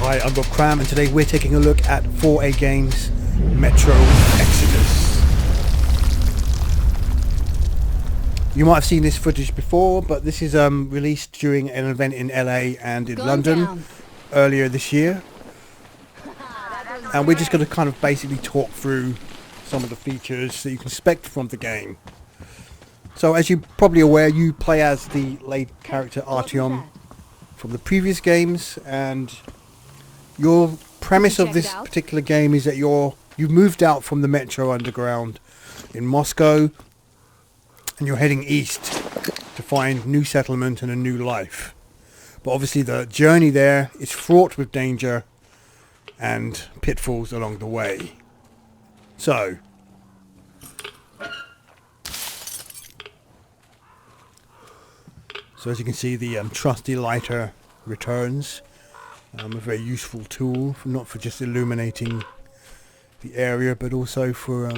Hi, I'm Bob Cram, and today we're taking a look at 4A Games Metro Exodus. You might have seen this footage before, but this is released during an event in LA and in London earlier this year. And we're just going to kind of basically talk through some of the features that you can expect from the game. So as you're probably aware, you play as the lead character Artyom from the previous games, and your premise of this particular game is that you've moved out from the Metro Underground in Moscow, and you're heading east to find new settlement and a new life. But obviously the journey there is fraught with danger and pitfalls along the way. So as you can see, the trusty lighter returns. A very useful tool, not for just illuminating the area, but also for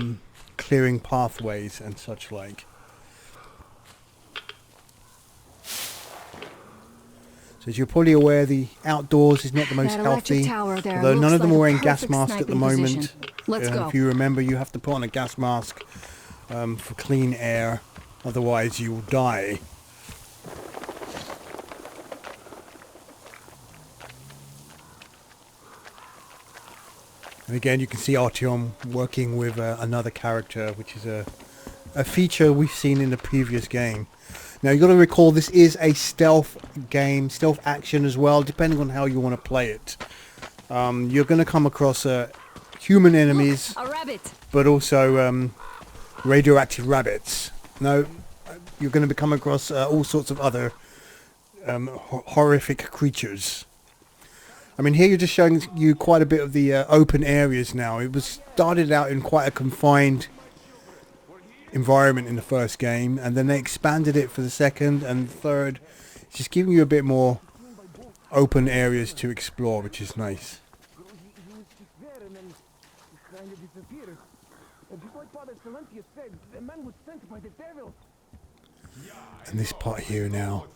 clearing pathways and such like. So as you're probably aware, the outdoors is not the most healthy, although none of them are wearing gas masks at the moment. If you remember, you have to put on a gas mask for clean air, otherwise you will die. And again, you can see Artyom working with another character, which is a feature we've seen in the previous game. Now you've got to recall, this is a stealth game, stealth action as well, depending on how you want to play it. You're going to come across human enemies, but also radioactive rabbits. Now you're going to come across all sorts of other horrific creatures. I mean, here you're just showing you quite a bit of the open areas now. It was started out in quite a confined environment in the first game, and then they expanded it for the second and third. It's just giving you a bit more open areas to explore, which is nice. And this part here now,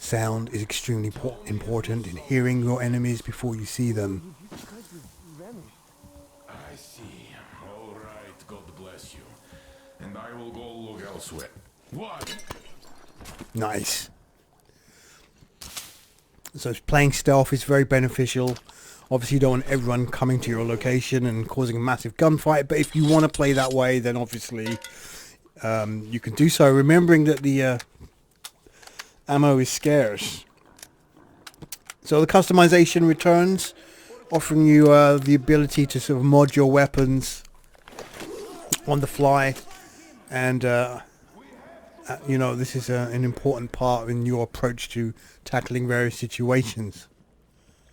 sound is extremely important in hearing your enemies before you see them. I see. All right, God bless you. And I will go look elsewhere. What? Nice. So playing stealth is very beneficial. Obviously you don't want everyone coming to your location and causing a massive gunfight, but if you want to play that way, then obviously you can do so, remembering that the ammo is scarce. So the customization returns, offering you the ability to sort of mod your weapons on the fly, and you know, this is an important part in your approach to tackling various situations.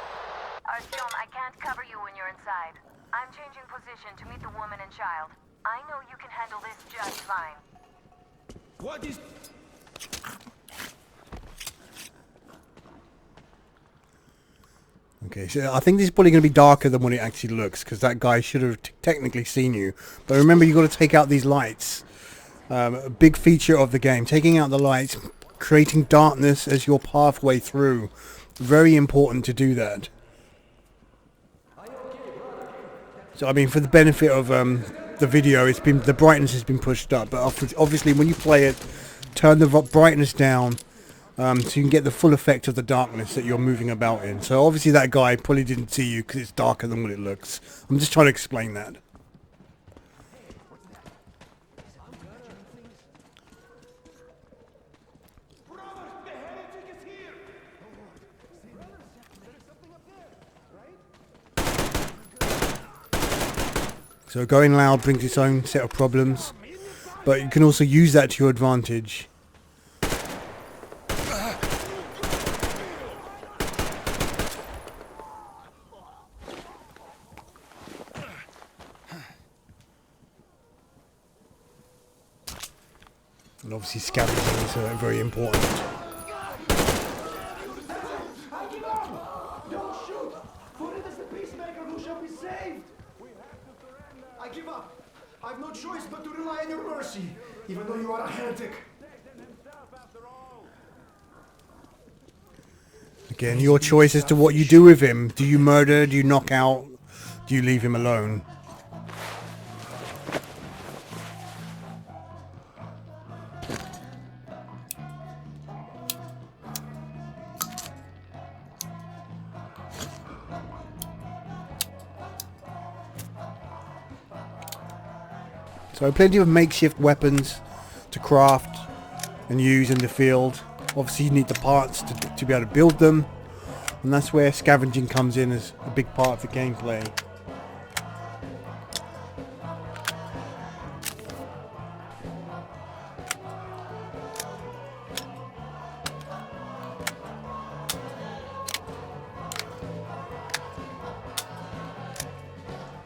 Artyom, I can't cover you when you're inside. I'm changing position to meet the woman and child. I know you can handle this just fine. What is... Okay, so I think this is probably going to be darker than what it actually looks, because that guy should have technically seen you. But remember, you've got to take out these lights. A big feature of the game, taking out the lights, creating darkness as your pathway through. Very important to do that. So I mean, for the benefit of the video, the brightness has been pushed up, but obviously when you play it, turn the brightness down. So you can get the full effect of the darkness that you're moving about in. So obviously that guy probably didn't see you because it's darker than what it looks. I'm just trying to explain that. So going loud brings its own set of problems, but you can also use that to your advantage. And obviously scavenging is very important. Don't shoot! For it is the peacemaker who shall be saved! I give up. I've no choice but to rely on your mercy, even though you are a heretic. Again, your choice as to what you do with him. Do you murder? Do you knock out? Do you leave him alone? So plenty of makeshift weapons to craft and use in the field. Obviously you need the parts to be able to build them, and that's where scavenging comes in as a big part of the gameplay.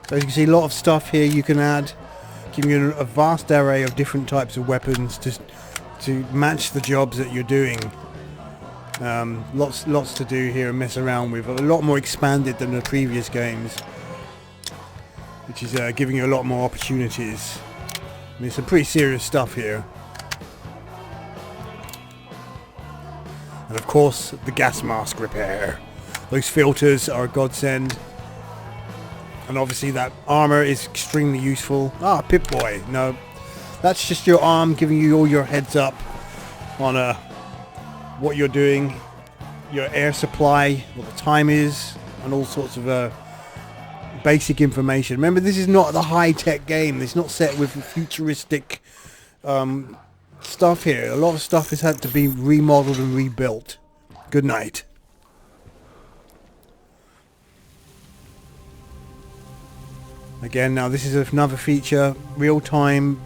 So as you can see, a lot of stuff here you can add, giving you a vast array of different types of weapons to match the jobs that you're doing. Lots to do here and mess around with. A lot more expanded than the previous games, which is giving you a lot more opportunities. I mean, some pretty serious stuff here. And of course, the gas mask repair. Those filters are a godsend. And obviously that armor is extremely useful. Ah, Pip-Boy. No, that's just your arm giving you all your heads up on what you're doing, your air supply, what the time is, and all sorts of basic information. Remember, this is not the high-tech game. It's not set with futuristic stuff here. A lot of stuff has had to be remodeled and rebuilt. Good night. Again, now this is another feature, real-time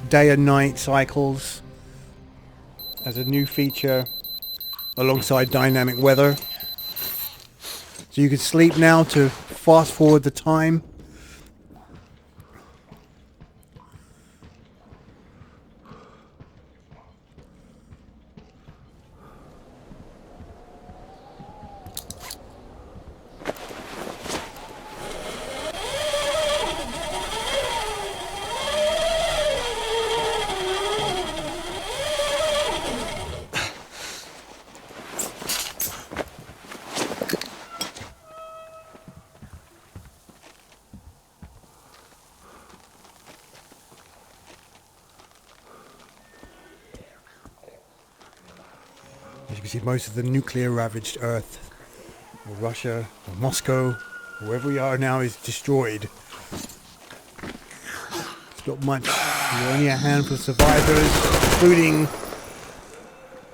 day and night cycles as a new feature alongside dynamic weather. So you can sleep now to fast forward the time. As you can see, most of the nuclear ravaged Earth, or Russia, or Moscow, wherever we are now, is destroyed. It's not much. There are only a handful of survivors, including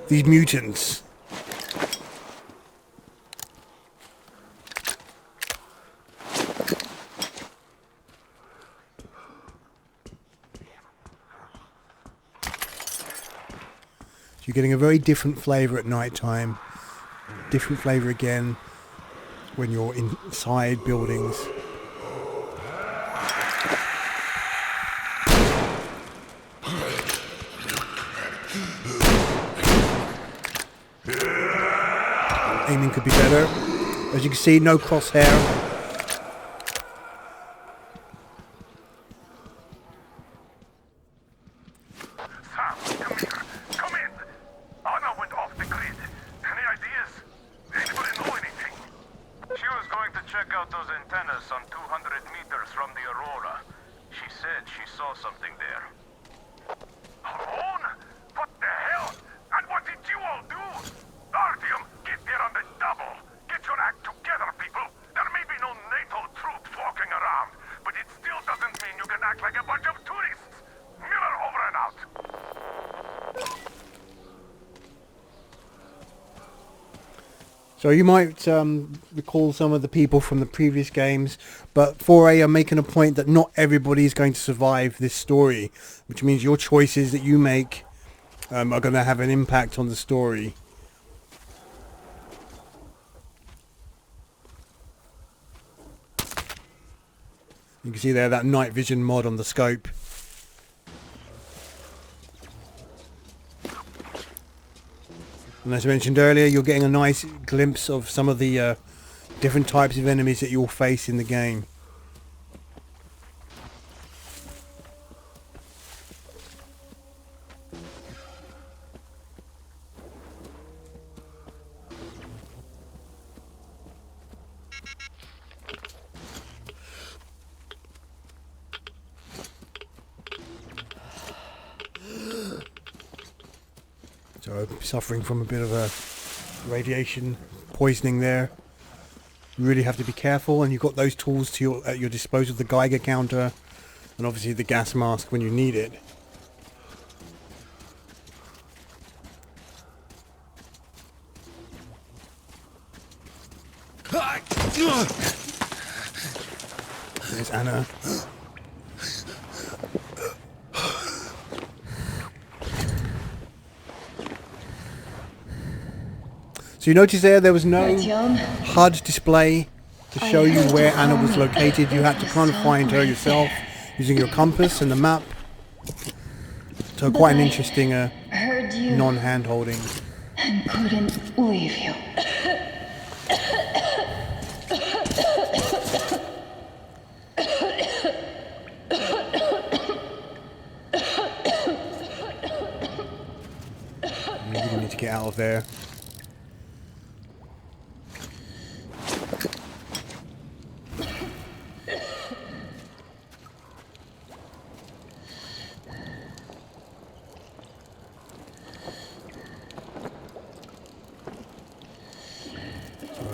these mutants. You're getting a very different flavour at night time, different flavour again when you're inside buildings. Aiming could be better. As you can see, no crosshair. Something there. Alone? What the hell? And what did you all do? Artyom, get there on the double. Get your act together, people. There may be no NATO truth walking around, but it still doesn't mean you can act like a bunch of tourists. Miller over and out. So you might recall some of the people from the previous games, but 4A are making a point that not everybody is going to survive this story, which means your choices that you make are going to have an impact on the story. You can see there that night vision mod on the scope. And as I mentioned earlier, you're getting a nice glimpse of some of the different types of enemies that you'll face in the game. suffering from a bit of a radiation poisoning there. You really have to be careful, and you've got those tools at your disposal, the Geiger counter and obviously the gas mask when you need it. There's Anna. So you notice there was no Artyom, HUD display to show you where Anna was located. You had to kind of find her yourself using your compass and the map. So quite an interesting heard you non-hand holding. and couldn't leave you. You really need to get out of there.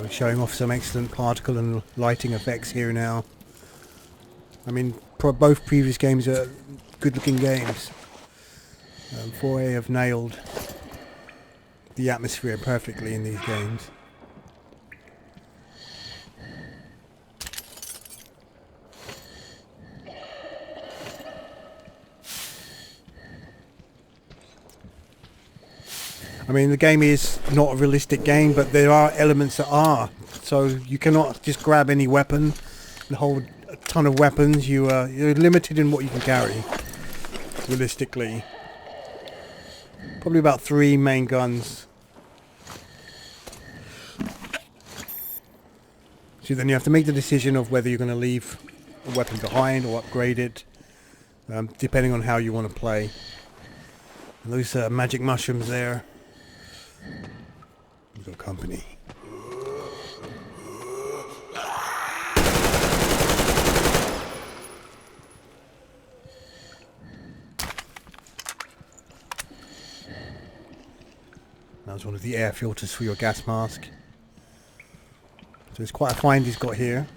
Showing off some excellent particle and lighting effects here now. I mean, both previous games are good looking games. 4A have nailed the atmosphere perfectly in these games. I mean, the game is not a realistic game, but there are elements that are. So you cannot just grab any weapon and hold a ton of weapons. You're limited in what you can carry, realistically. Probably about 3 main guns. So then you have to make the decision of whether you're going to leave a weapon behind or upgrade it, depending on how you want to play. And those magic mushrooms there. We've got company. That was one of the air filters for your gas mask. So it's quite a find he's got here.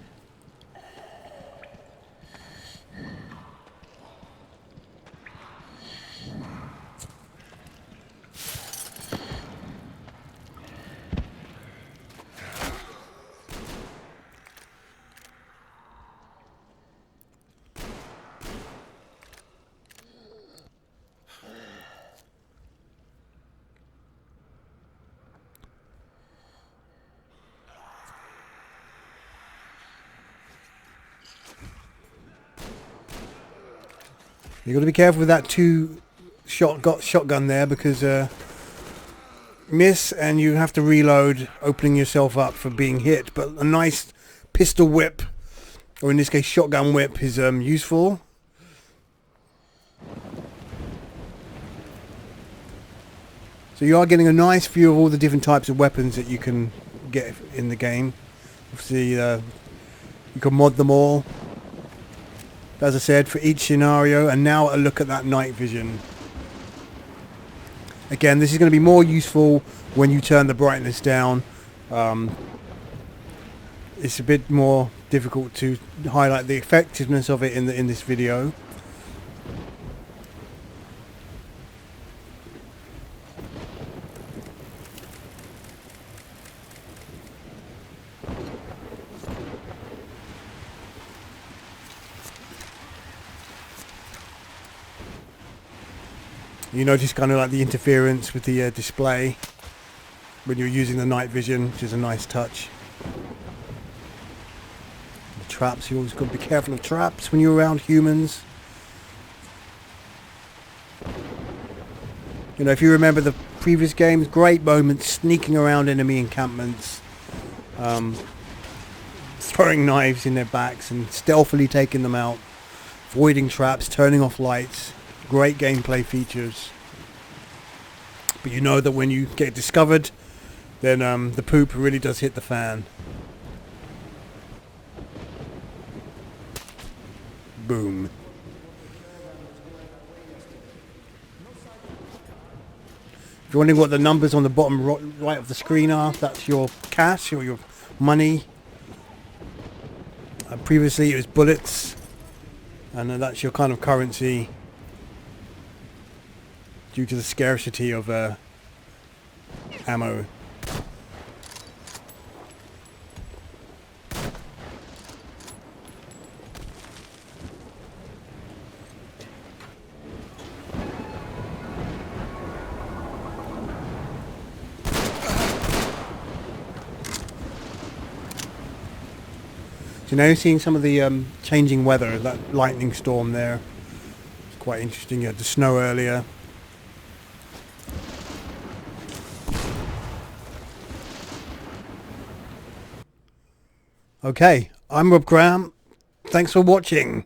You've got to be careful with that shotgun there, because miss and you have to reload, opening yourself up for being hit. But a nice pistol whip, or in this case shotgun whip, is useful. So you are getting a nice view of all the different types of weapons that you can get in the game. Obviously you can mod them all, as I said, for each scenario. And now a look at that night vision. Again, this is going to be more useful when you turn the brightness down. It's a bit more difficult to highlight the effectiveness of it in this video. You notice kind of like the interference with the display when you're using the night vision, which is a nice touch. The traps, you always got to be careful of traps when you're around humans. You know, if you remember the previous games, great moments sneaking around enemy encampments, throwing knives in their backs and stealthily taking them out, avoiding traps, turning off lights. Great gameplay features. But you know that when you get discovered, then the poop really does hit the fan. Boom. you're wondering what the numbers on the bottom right of the screen are, that's your cash or your money. Previously it was bullets, and then that's your kind of currency due to the scarcity of ammo. So now you're seeing some of the changing weather, that lightning storm there. It's quite interesting. You had the snow earlier. Okay, I'm Rob Graham. Thanks for watching.